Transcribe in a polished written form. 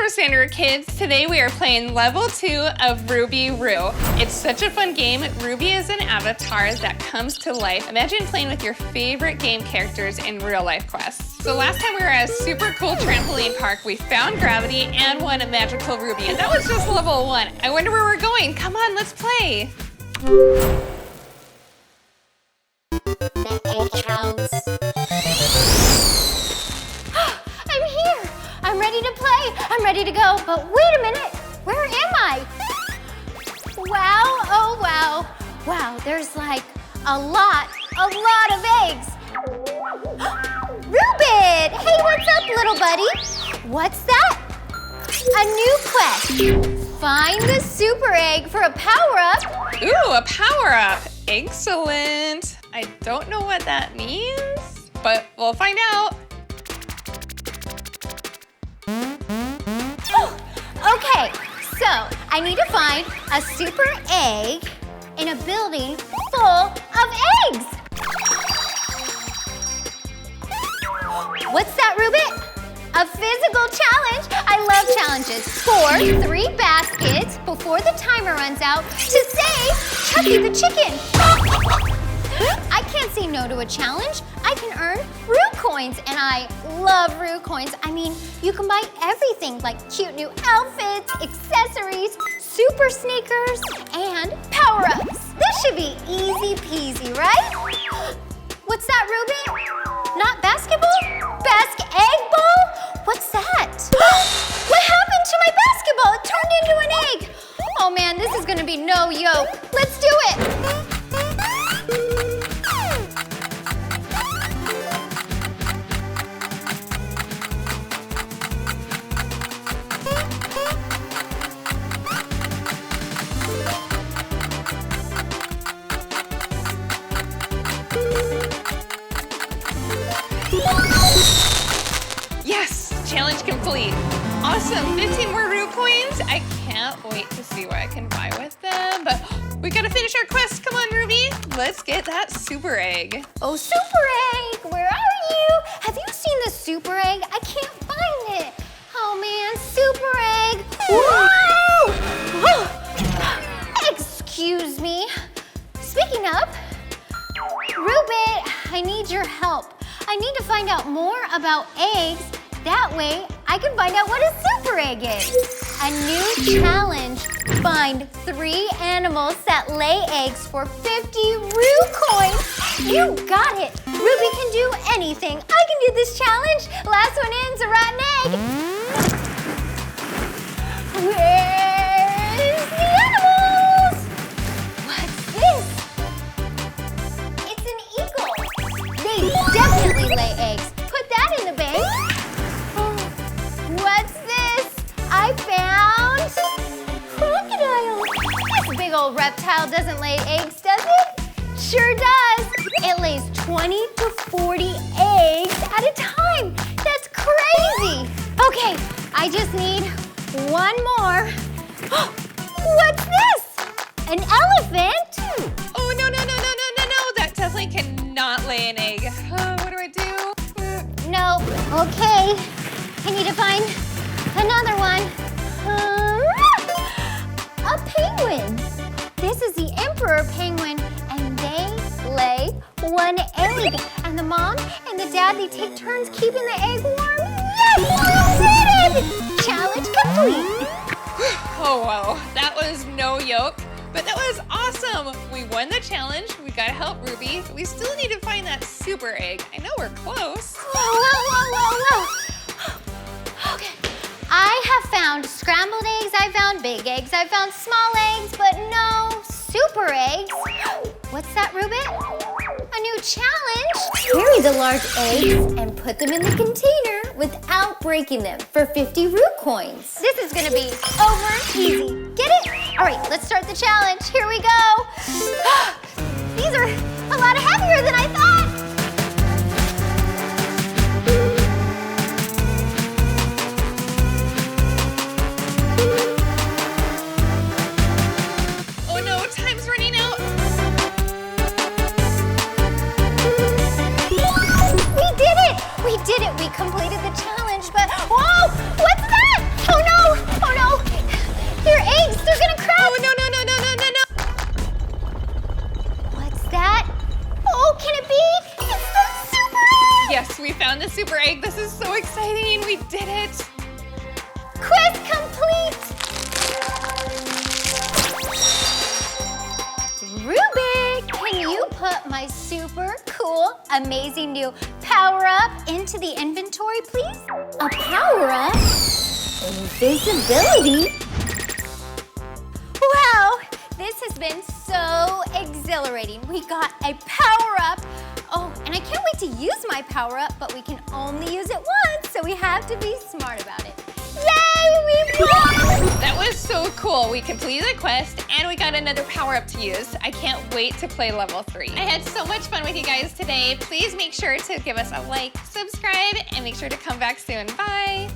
Sandaroo kids. Today we are playing level 2 of Ruby Roo. It's such a fun game. Ruby is an avatar that comes to life. Imagine playing with your favorite game characters in real life quests. So last time we were at a super cool trampoline park, we found Gravity and won a magical ruby, and that was just level 1. I wonder where we're going. Come on, let's play. The egg house. I'm here. I'm ready to play. I'm ready to go. But wait a minute. Where am I? Wow. Oh, wow. Wow, there's like a lot of eggs. Reuben! Hey, what's up, little buddy? What's that? A new quest. Find the super egg for a power-up. Ooh, a power-up. Excellent. I don't know what that means, but we'll find out. Okay, so I need to find a super egg in a building full of eggs. What's that, Reuben? A physical challenge. I love challenges. Score 3 baskets before the timer runs out to save Chucky the chicken. I can't say no to a challenge. I can earn Roo coins, and I love Roo coins. I mean, you can buy everything like cute new outfits, accessories, super sneakers, and power-ups. This should be easy peasy, right? What's that, Reuben? Not basketball? Egg ball? What's that? What happened to my basketball? It turned into an egg. Oh man, this is gonna be no yoke. Let's do it. Challenge complete. Awesome, 15 more Roo coins. I can't wait to see what I can buy with them, but we gotta finish our quest. Come on, Ruby. Let's get that super egg. Oh, super egg, where are you? Have you seen the super egg? I can't find it. Oh man, super egg. Whoa! Excuse me. Speaking of, Reuben, I need your help. I need to find out more about eggs. That way, I can find out what a super egg is. A new challenge. Find 3 animals that lay eggs for 50 Roo coins. You got it. Ruby can do anything. I can do this challenge. Last one in's a rotten egg. Where's the animals? What's this? It's an eagle. They definitely lay eggs. Put that in the bank. What's this? I found crocodile. This big old reptile doesn't lay eggs, does it? Sure does. It lays 20 to 40 eggs at a time. That's crazy. Okay, I just need one more. What's this? An elephant? Oh, no. That definitely cannot lay an egg. What do I do? No. Okay. I need to find another one. A penguin. This is the emperor penguin, and they lay 1 egg. And the mom and the dad, they take turns keeping the egg warm. Yes, we did it! Challenge complete. Oh, wow. That was no yoke, but that was awesome. We won the challenge. We gotta help Ruby. We still need to find that super egg. I know we're close. Whoa. Okay, I have found scrambled eggs, I found big eggs, I found small eggs, but no super eggs. What's that, Reuben? A new challenge? Carry the large eggs and put them in the container without breaking them for 50 Roo coins. This is gonna be over easy. Get it? All right, let's start the challenge. Here we go. These are a lot heavier than I thought. We did it! We completed the challenge, but whoa! What's that? Oh no! guys, we found the super egg. This is so exciting. We did it. Quest complete! Ruby, can you put my super cool, amazing new power-up into the inventory, please? A power-up? Invisibility? Wow, this has been so exhilarating. We got a power-up. Oh, and I can't wait to use my power-up, but we can only use it once, so we have to be smart about it. Yay, we won! That was so cool. We completed the quest and we got another power-up to use. I can't wait to play level 3. I had so much fun with you guys today. Please make sure to give us a like, subscribe, and make sure to come back soon. Bye.